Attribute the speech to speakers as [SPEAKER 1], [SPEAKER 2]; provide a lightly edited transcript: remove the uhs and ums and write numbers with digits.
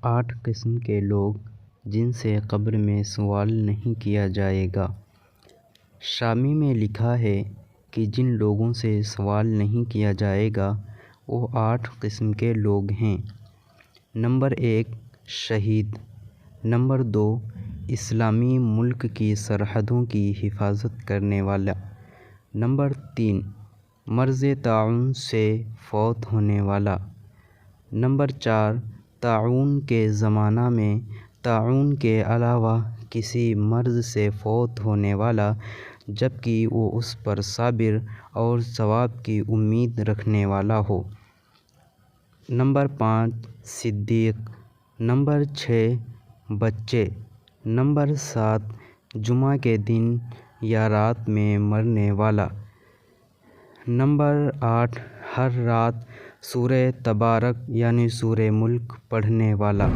[SPEAKER 1] 8 قسم کے لوگ جن سے قبر میں سوال نہیں کیا جائے گا۔ شامی میں لکھا ہے کہ جن لوگوں سے سوال نہیں کیا جائے گا وہ 8 قسم کے لوگ ہیں۔ نمبر 1 شہید، نمبر 2 اسلامی ملک کی سرحدوں کی حفاظت کرنے والا، نمبر 3 مرض طاعون سے فوت ہونے والا، نمبر 4 طاعون کے زمانہ میں طاعون کے علاوہ کسی مرض سے فوت ہونے والا جبکہ وہ اس پر صابر اور ثواب کی امید رکھنے والا ہو، نمبر 5 صدیق، نمبر 6 بچے، نمبر 7 جمعہ کے دن یا رات میں مرنے والا، نمبر 8 ہر رات سورہ تبارک یعنی سورہ ملک پڑھنے والا۔